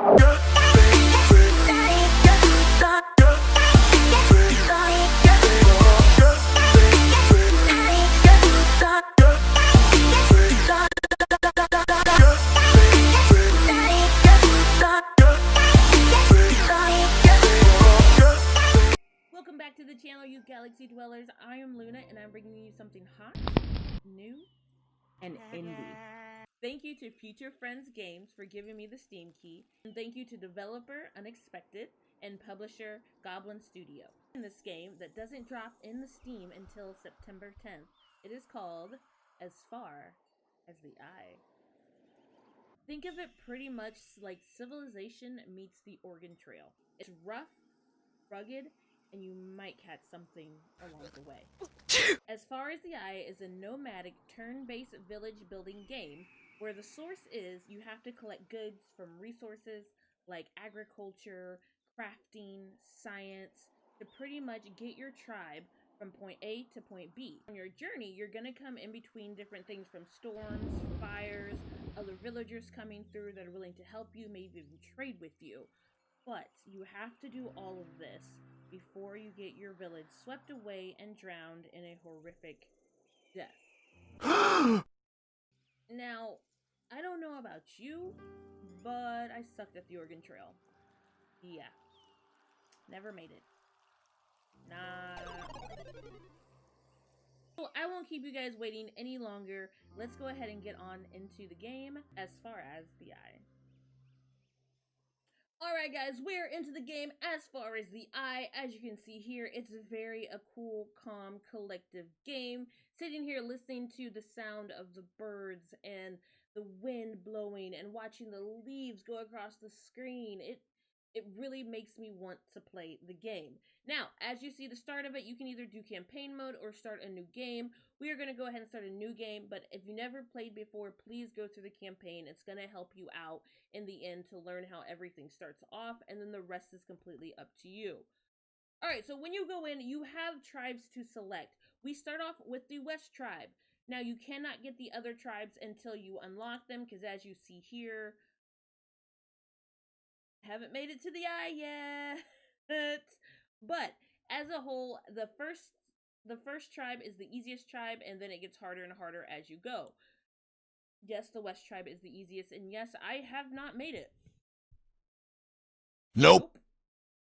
Welcome back to the channel, you galaxy dwellers. I am Luna, and I'm bringing you something hot, new, and indie. Thank you to Future Friends Games for giving me the Steam key, and thank you to developer Unexpected and publisher Goblinz Studio. In this game that doesn't drop in the Steam until September 10th, it is called As Far as the Eye. Think of it pretty much like Civilization meets the Oregon Trail. It's rough, rugged, and you might catch something along the way. As Far as the Eye is a nomadic turn-based village building game where the source is you have to collect goods from resources like agriculture, crafting, science to pretty much get your tribe from point A to point B. On your journey, you're going to come in between different things from storms, fires, other villagers coming through that are willing to help you, maybe even trade with you. But you have to do all of this before you get your village swept away and drowned in a horrific death. Now, I don't know about you, but I sucked at the Oregon Trail. Yeah. Never made it. Nah. So I won't keep you guys waiting any longer. Let's go ahead and get on into the game As Far as the Eye. Alright guys, we're into the game As Far as the Eye. As you can see here, it's a cool, calm, collective game. Sitting here listening to the sound of the birds and the wind blowing and watching the leaves go across the screen. It really makes me want to play the game. Now, as you see the start of it, you can either do campaign mode or start a new game. We are going to go ahead and start a new game, but if you never played before, please go through the campaign. It's going to help you out in the end to learn how everything starts off, and then the rest is completely up to you. Alright, so when you go in, you have tribes to select. We start off with the West tribe. Now, you cannot get the other tribes until you unlock them, because as you see here, haven't made it to the eye yet. But as a whole, the first tribe is the easiest tribe, and then it gets harder and harder as you go. Yes, the West tribe is the easiest, and yes, I have not made it. Nope.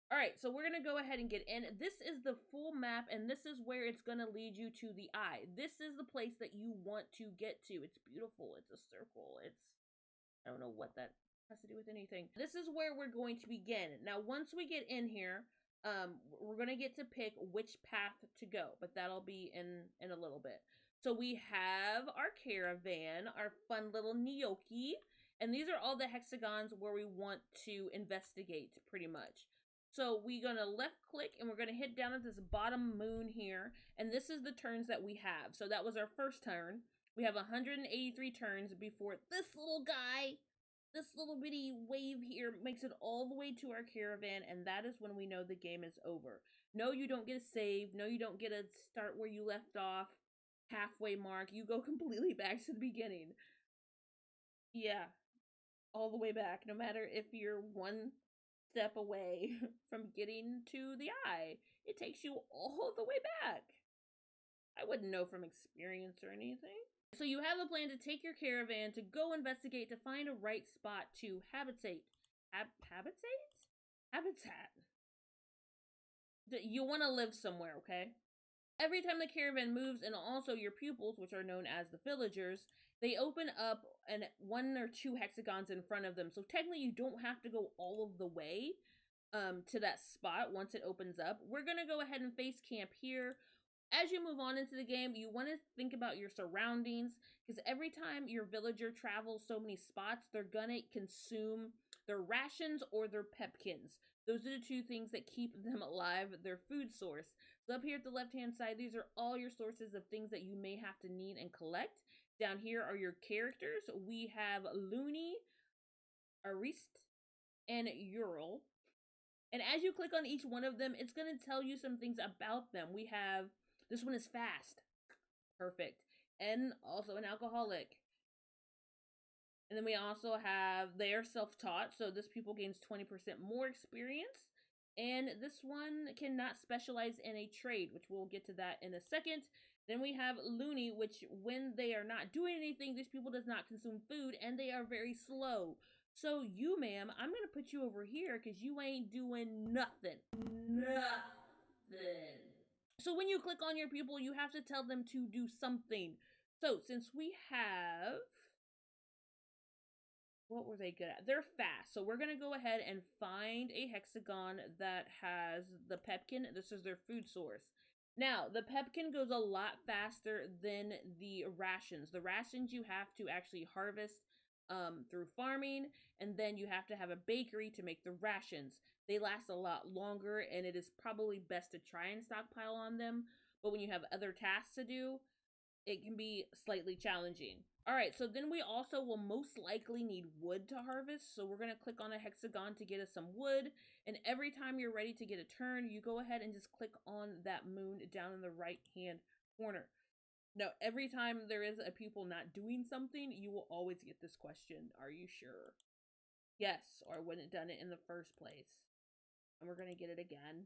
Alright, so we're going to go ahead and get in. This is the full map, and this is where it's going to lead you to the eye. This is the place that you want to get to. It's beautiful. It's a circle. I don't know what that has to do with anything. This is where we're going to begin. Now, once we get in here, we're going to get to pick which path to go, but that'll be in a little bit. So we have our caravan, our fun little gnocchi, and these are all the hexagons where we want to investigate, pretty much. So we're going to left click and we're going to hit down at this bottom moon here, and this is the turns that we have. So that was our first turn. We have 183 turns before this little guy, this little bitty wave here, makes it all the way to our caravan, and that is when we know the game is over. No, you don't get a save. No, you don't get a start where you left off, halfway mark. You go completely back to the beginning. Yeah, all the way back, no matter if you're one step away from getting to the eye. It takes you all the way back. I wouldn't know from experience or anything. So you have a plan to take your caravan to go investigate to find a right spot to habitate. Habitat? You want to live somewhere, okay? Every time the caravan moves, and also your pupils, which are known as the villagers, they open up and 1 or 2 hexagons in front of them. So technically you don't have to go all of the way to that spot once it opens up. We're going to go ahead and face camp here. As you move on into the game, you want to think about your surroundings, because every time your villager travels so many spots, they're going to consume their rations or their pepkins. Those are the 2 things that keep them alive, their food source. So up here at the left-hand side, these are all your sources of things that you may have to need and collect. Down here are your characters. We have Looney, Arist, and Ural. And as you click on each one of them, it's going to tell you some things about them. We have, this one is fast. Perfect. And also an alcoholic. And then we also have they are self-taught, so this pupil gains 20% more experience. And this one cannot specialize in a trade, which we'll get to that in a second. Then we have Loony, which when they are not doing anything, this pupil does not consume food and they are very slow. So you, ma'am, I'm going to put you over here because you ain't doing nothing. Nothing. So when you click on your pupil, you have to tell them to do something. So since we have what were they good at? They're fast. So we're going to go ahead and find a hexagon that has the pepkin. This is their food source. Now, the pepkin goes a lot faster than the rations. The rations you have to actually harvest through farming, and then you have to have a bakery to make the rations. They last a lot longer, and it is probably best to try and stockpile on them. But when you have other tasks to do, it can be slightly challenging. All right, so then we also will most likely need wood to harvest. So we're going to click on a hexagon to get us some wood. And every time you're ready to get a turn, you go ahead and just click on that moon down in the right-hand corner. Now, every time there is a pupil not doing something, you will always get this question. Are you sure? Yes, or I wouldn't have done it in the first place. And we're going to get it again.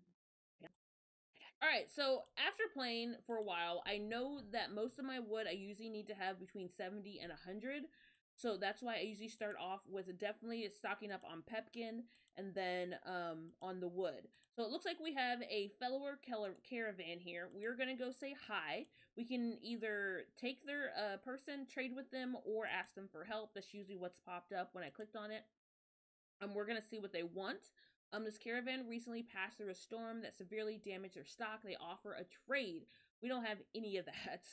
Alright, so after playing for a while, I know that most of my wood I usually need to have between 70 and 100. So that's why I usually start off with definitely stocking up on pepkin and then on the wood. So it looks like we have a fellower caravan here. We're going to go say hi. We can either take their person, trade with them, or ask them for help. That's usually what's popped up when I clicked on it. We're going to see what they want. This caravan recently passed through a storm that severely damaged their stock. They offer a trade. We don't have any of that,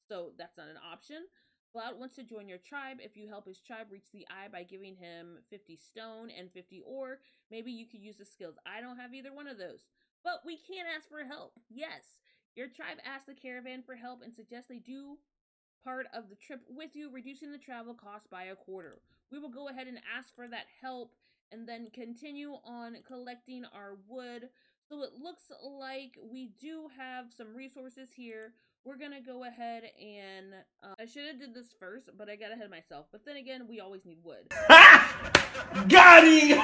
so that's not an option. Cloud wants to join your tribe. If you help his tribe reach the eye by giving him 50 stone and 50 ore, maybe you could use the skills. I don't have either one of those, but we can ask for help. Yes, your tribe asks the caravan for help and suggests they do part of the trip with you, reducing the travel cost by a quarter. We will go ahead and ask for that help and then continue on collecting our wood. So it looks like we do have some resources here. We're gonna go ahead and I should have did this first, but I got ahead of myself. But then again, we always need wood. Got him!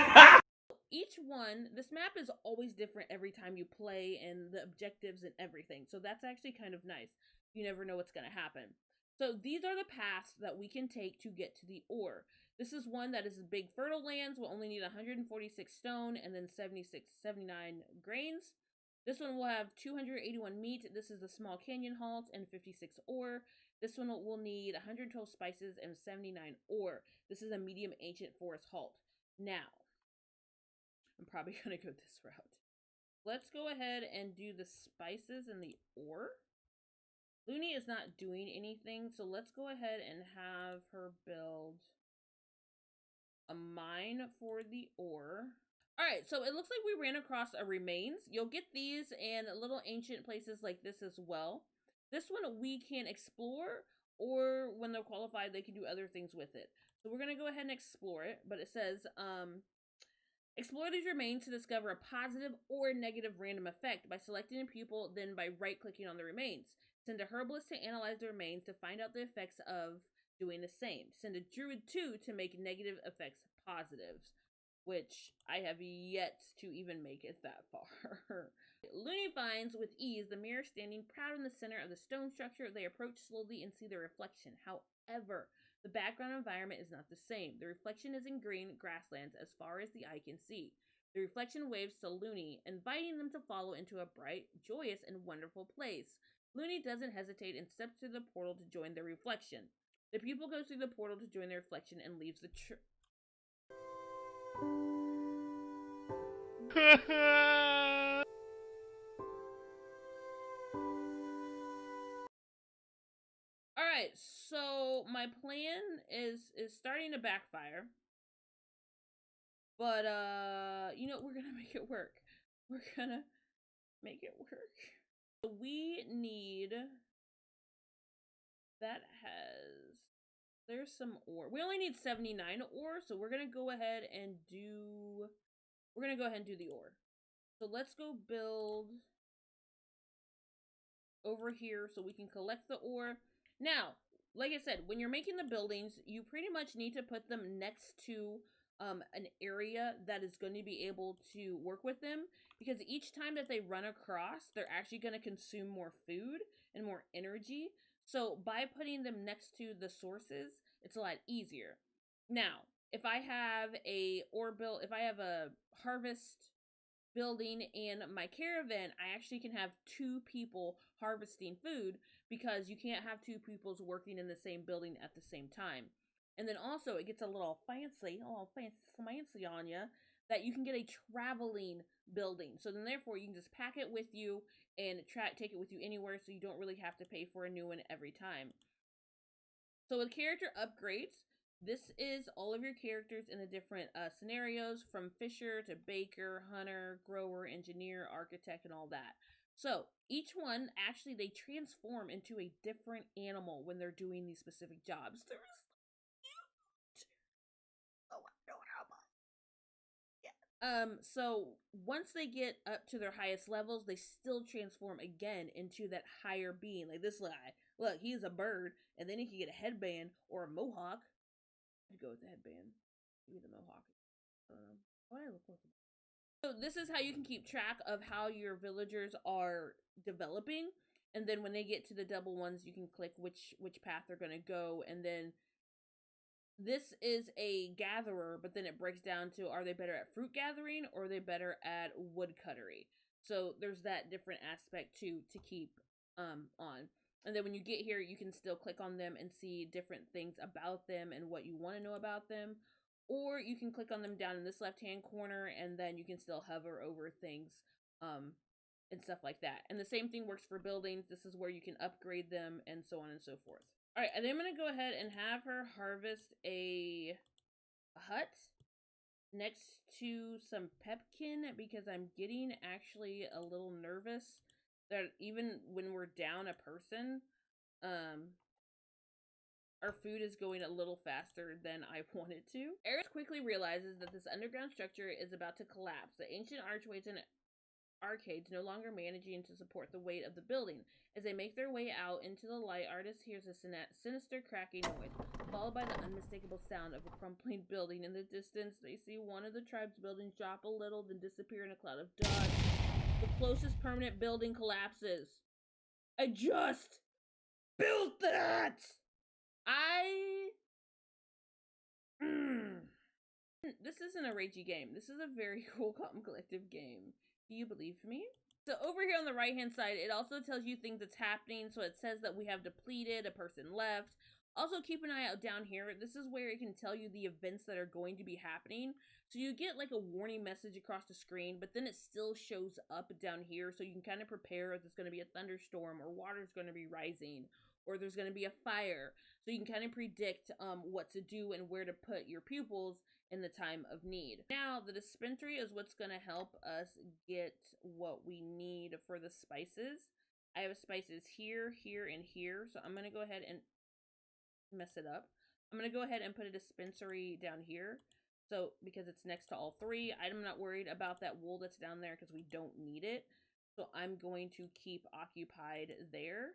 Each one, this map is always different every time you play, and the objectives and everything. So that's actually kind of nice. You never know what's gonna happen. So these are the paths that we can take to get to the ore. This is one that is big fertile lands. We'll only need 146 stone and then 79 grains. This one will have 281 meat. This is the small canyon halt and 56 ore. This one will need 112 spices and 79 ore. This is a medium ancient forest halt. Now, I'm probably going to go this route. Let's go ahead and do the spices and the ore. Loony is not doing anything, so let's go ahead and have her build a mine for the ore. Alright, so it looks like we ran across a remains. You'll get these in little ancient places like this as well. This one we can explore, or when they're qualified, they can do other things with it. So we're going to go ahead and explore it, but it says, explore these remains to discover a positive or negative random effect by selecting a pupil, then by right-clicking on the remains. Send a herbalist to analyze the remains to find out the effects of doing the same. Send a druid too to make negative effects positives, which I have yet to even make it that far. Loony finds with ease the mirror standing proud in the center of the stone structure. They approach slowly and see their reflection. However, the background environment is not the same. The reflection is in green grasslands as far as the eye can see. The reflection waves to Loony, inviting them to follow into a bright, joyous, and wonderful place. Loony doesn't hesitate and steps through the portal to join their reflection. The pupil goes through the portal to join their reflection and leaves the Alright, so my plan is starting to backfire. But you know, we're gonna make it work. We're gonna make it work. We need that has there's some ore. We only need 79 ore, so we're gonna go ahead and do the ore. So let's go build over here so we can collect the ore. Now, like I said, when you're making the buildings, you pretty much need to put them next to an area that is going to be able to work with them, because each time that they run across, they're actually going to consume more food and more energy. So by putting them next to the sources, it's a lot easier. Now, if I have if I have a harvest building in my caravan, I actually can have two people harvesting food, because you can't have two peoples working in the same building at the same time. And then also it gets a little fancy on you, that you can get a traveling building. So then therefore you can just pack it with you and take it with you anywhere, so you don't really have to pay for a new one every time. So with character upgrades, this is all of your characters in the different scenarios, from fisher to baker, hunter, grower, engineer, architect, and all that. So each one, actually, they transform into a different animal when they're doing these specific jobs. They're so cute. Oh, adorable. Yeah. So once they get up to their highest levels, they still transform again into that higher being. Like this guy. Look, he's a bird, and then he can get a headband or a mohawk. I'd go with the headband. Maybe the mohawk. I don't know. Why do I look like a... So this is how you can keep track of how your villagers are developing. And then when they get to the double ones, you can click which path they're going to go. And then this is a gatherer, but then it breaks down to, are they better at fruit gathering, or are they better at wood cuttery? So there's that different aspect to keep on. And then when you get here, you can still click on them and see different things about them and what you want to know about them. Or you can click on them down in this left-hand corner, and then you can still hover over things and stuff like that. And the same thing works for buildings. This is where you can upgrade them and so on and so forth. All right, and then I'm going to go ahead and have her harvest a hut next to some pepkin, because I'm getting actually a little nervous that even when we're down a person, our food is going a little faster than I want it to. Eris quickly realizes that this underground structure is about to collapse. The ancient archways and arcades no longer managing to support the weight of the building. As they make their way out into the light, Artist hears a sinister cracking noise, followed by the unmistakable sound of a crumbling building. In the distance, they see one of the tribe's buildings drop a little, then disappear in a cloud of dust. The closest permanent building collapses. I just built that! This isn't a ragey game. This is a very cool Calm Collective game. Do you believe me? So over here on the right hand side, it also tells you things that's happening. So it says that we have depleted, a person left. Also keep an eye out down here. This is where it can tell you the events that are going to be happening. So you get like a warning message across the screen, but then it still shows up down here. So you can kind of prepare if there's going to be a thunderstorm, or water's going to be rising, or there's going to be a fire. So you can kind of predict what to do and where to put your pupils in the time of need. Now, the dispensary is what's going to help us get what we need for the spices. I have spices here, here, and here. So I'm going to go ahead and mess it up. I'm going to go ahead and put a dispensary down here. So, because it's next to all three, I'm not worried about that wool that's down there because we don't need it. So I'm going to keep occupied there.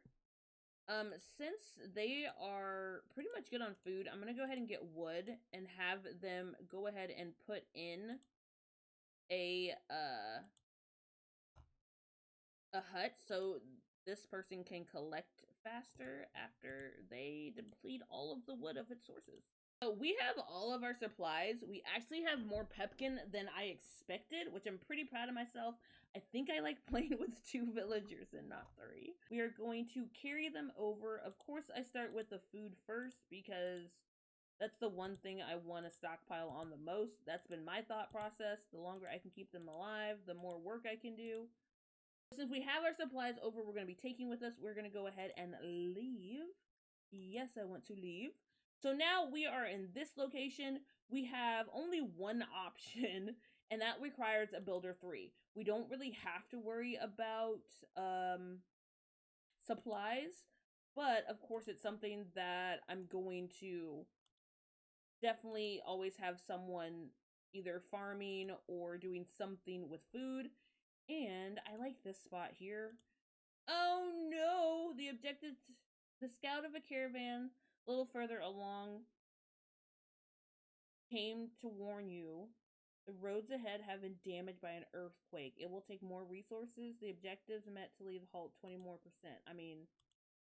Since they are pretty much good on food, I'm going to go ahead and get wood and have them go ahead and put in a hut so this person can collect faster after they deplete all of the wood of its sources. So we have all of our supplies. We actually have more pepkin than I expected, which I'm pretty proud of myself. I think I like playing with 2 villagers and not 3. We are going to carry them over. Of course, I start with the food first because that's the one thing I want to stockpile on the most. That's been my thought process. The longer I can keep them alive, the more work I can do. Since we have our supplies over, we're going to be taking with us. We're going to go ahead and leave. Yes, I want to leave. So now we are in this location. We have only one option, and that requires a builder 3. We don't really have to worry about supplies, but of course it's something that I'm going to definitely always have someone either farming or doing something with food. And I like this spot here. Oh no! The objective, the scout of a caravan A little further along, came to warn you. The roads ahead have been damaged by an earthquake. It will take more resources. The objectives met to leave halt 20% more. I mean,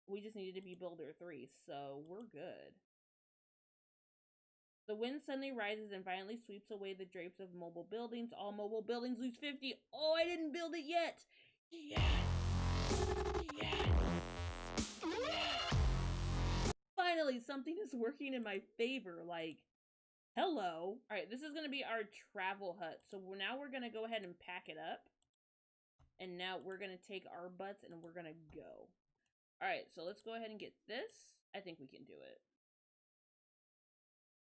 we just needed to be builder 3, so we're good. The wind suddenly rises and violently sweeps away the drapes of mobile buildings. All mobile buildings lose 50. Oh, I didn't build it yet. Yes. Yes. Yes. Finally, something is working in my favor. Like, hello. All right, this is going to be our travel hut. So now we're going to go ahead and pack it up. And now we're going to take our butts and we're going to go. All right, so let's go ahead and get this. I think we can do it.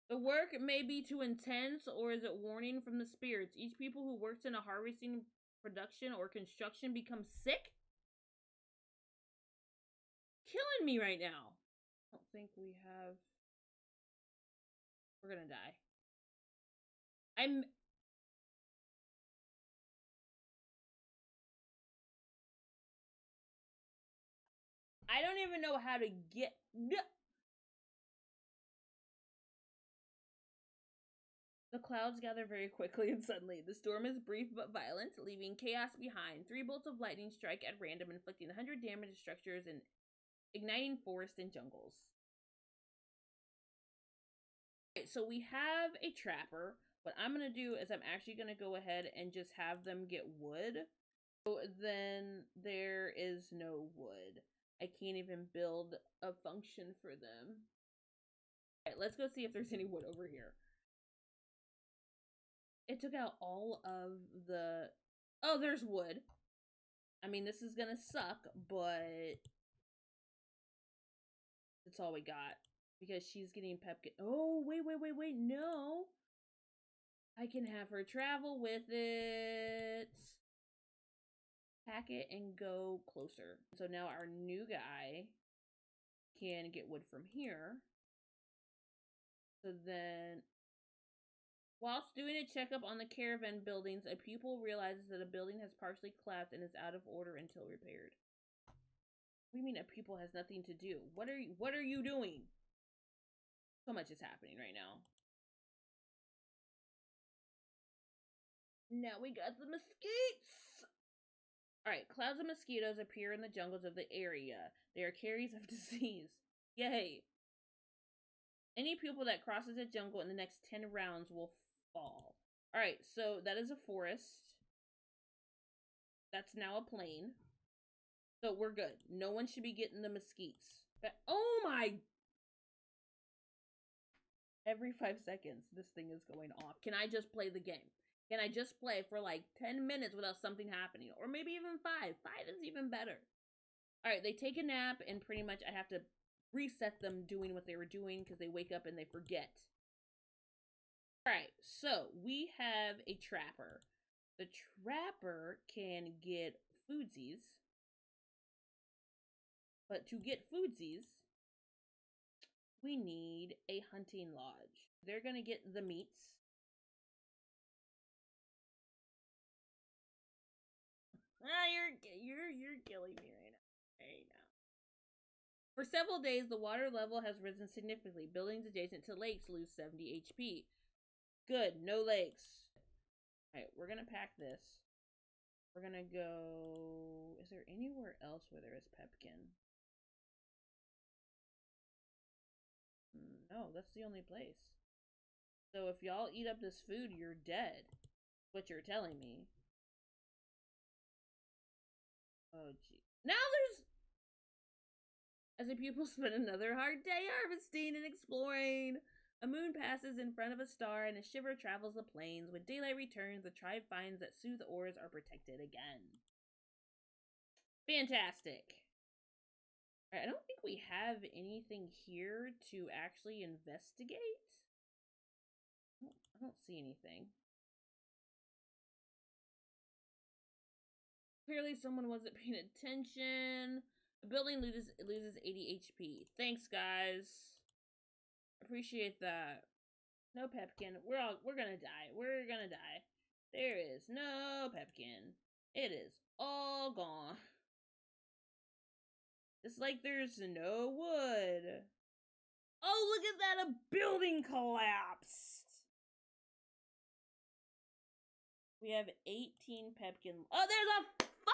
The work may be too intense, or is it warning from the spirits? Each people who works in a harvesting, production, or construction becomes sick? Killing me right now. I don't think we have... We're gonna die. I don't even know how to get... The clouds gather very quickly and suddenly. The storm is brief but violent, leaving chaos behind. 3 bolts of lightning strike at random, inflicting 100 damage to structures and igniting forests and jungles. Okay, so we have a trapper. What I'm going to do is I'm actually going to go ahead and just have them get wood. So then there is no wood. I can't even build a function for them. Alright, let's go see if there's any wood over here. It took out all of the... Oh, there's wood. I mean, this is gonna suck, but... That's all we got. Because she's getting Pepkin. Oh, wait, no. I can have her travel with it. Pack it and go closer. So now our new guy can get wood from here. So then... Whilst doing a checkup on the caravan buildings, a pupil realizes that a building has partially collapsed and is out of order until repaired. What do you mean a pupil has nothing to do? What are you doing? So much is happening right now. Now we got the mosquitoes. Alright, clouds of mosquitoes appear in the jungles of the area. They are carriers of disease. Yay. Any pupil that crosses a jungle in the next 10 rounds will fall. Alright, so that is a forest. That's now a plain. So we're good. No one should be getting the mesquites. But, oh my! Every 5 seconds, this thing is going off. Can I just play the game? Can I just play for like 10 minutes without something happening? Or maybe even 5. 5 is even better. Alright, they take a nap and pretty much I have to reset them doing what they were doing because they wake up and they forget. Alright, so we have a trapper. The trapper can get foodsies. But to get foodsies, we need a hunting lodge. They're gonna get the meats. You're killing me right now. For several days, the water level has risen significantly. Buildings adjacent to lakes lose 70 HP. Good, no lakes. Alright, we're gonna pack this. We're gonna go... Is there anywhere else where there is Pepkin? No, that's the only place. So if y'all eat up this food, you're dead. What you're telling me. Oh, gee. Now there's... As the pupils spend another hard day harvesting and exploring. A moon passes in front of a star and a shiver travels the plains. When daylight returns, the tribe finds that soothe ores are protected again. Fantastic. Alright, I don't think we have anything here to actually investigate. I don't see anything. Clearly someone wasn't paying attention. The building loses 80 HP. Thanks, guys. Appreciate that. No Pepkin. We're gonna die. We're gonna die. There is no Pepkin. It is all gone. It's like there's no wood. Oh, look at that! A building collapsed! We have 18 Pepkin. Oh, there's a fire!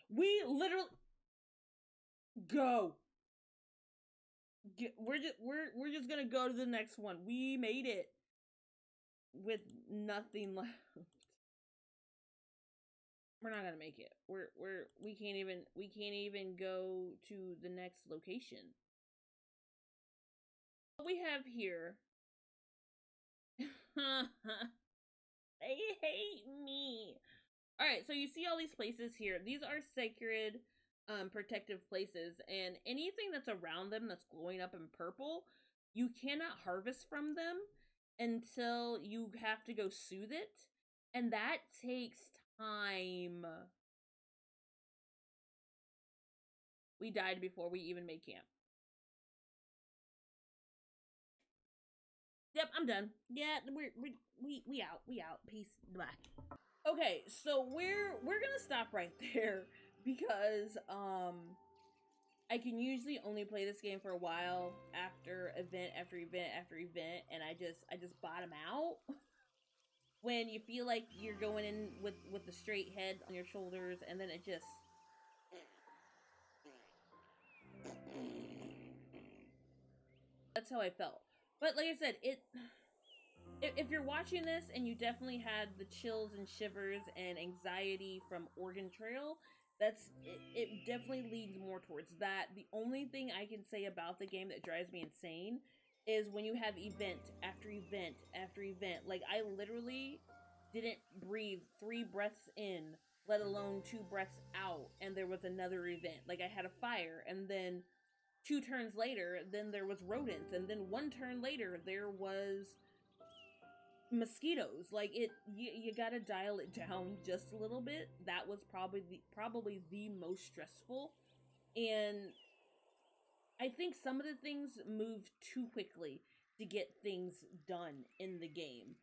We literally go. We're just gonna go to the next one. We made it with nothing left. We're not gonna make it. We can't even go to the next location. What we have here. They hate me. Alright, so you see all these places here. These are sacred, protective places, and anything that's around them that's glowing up in purple, you cannot harvest from them until you have to go soothe it, and that takes time. We died before we even made camp. Yep, I'm done. Yeah, we out. Peace. Bye. Okay, so we're gonna stop right there because I can usually only play this game for a while after event after event after event, and I just bottom out when you feel like you're going in with the straight head on your shoulders, and then it just that's how I felt. But like I said, if you're watching this and you definitely had the chills and shivers and anxiety from Oregon Trail, it definitely leads more towards that. The only thing I can say about the game that drives me insane is when you have event after event after event. Like, I literally didn't breathe 3 breaths in, let alone 2 breaths out, and there was another event. Like, I had a fire, and then 2 turns later, then there was rodents, and then 1 turn later, there was mosquitoes. Like, you gotta dial it down just a little bit. That was probably the most stressful, and I think some of the things moved too quickly to get things done in the game.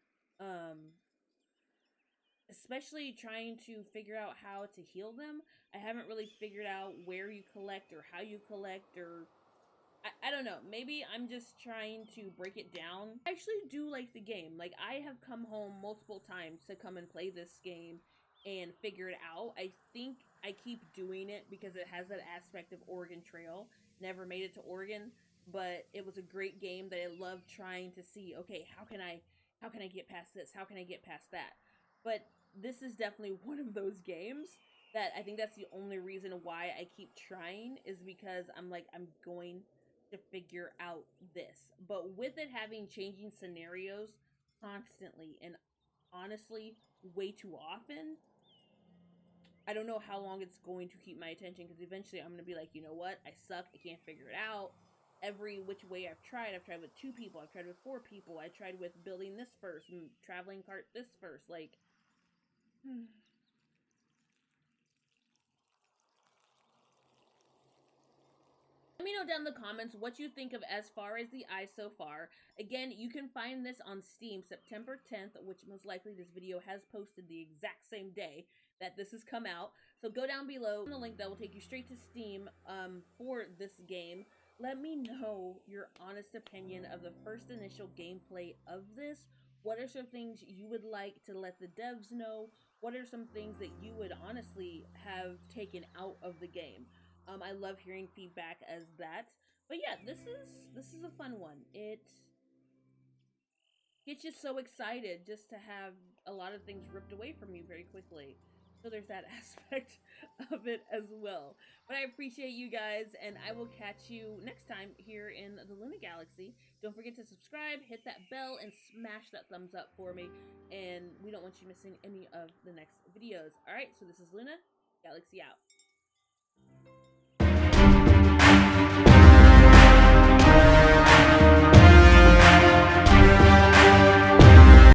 Especially trying to figure out how to heal them. I haven't really figured out where you collect or how you collect, or I don't know. Maybe I'm just trying to break it down. I actually do like the game. Like, I have come home multiple times to come and play this game and figure it out. I think I keep doing it because it has that aspect of Oregon Trail. Never made it to Oregon, but it was a great game that I loved trying to see, okay, how can I get past this? How can I get past that? But this is definitely one of those games that I think that's the only reason why I keep trying, is because I'm like, I'm going to figure out this. But with it having changing scenarios constantly and honestly way too often, I don't know how long it's going to keep my attention, because eventually I'm going to be like, you know what, I suck, I can't figure it out. Every which way I've tried with 2 people, I've tried with 4 people, I tried with building this first and traveling cart this first, like let me know down in the comments what you think of as far as the eye so far. Again, you can find this on Steam September 10th, which most likely this video has posted the exact same day that this has come out. So go down below on the link that will take you straight to Steam for this game. Let me know your honest opinion of the first initial gameplay of this. What are some things you would like to let the devs know? What are some things that you would honestly have taken out of the game? I love hearing feedback as that. But yeah, this is a fun one. It gets you so excited just to have a lot of things ripped away from you very quickly. So there's that aspect of it as well. But I appreciate you guys, and I will catch you next time here in the Luna Galaxy. Don't forget to subscribe, hit that bell, and smash that thumbs up for me. And we don't want you missing any of the next videos. Alright, so this is Luna, Galaxy out.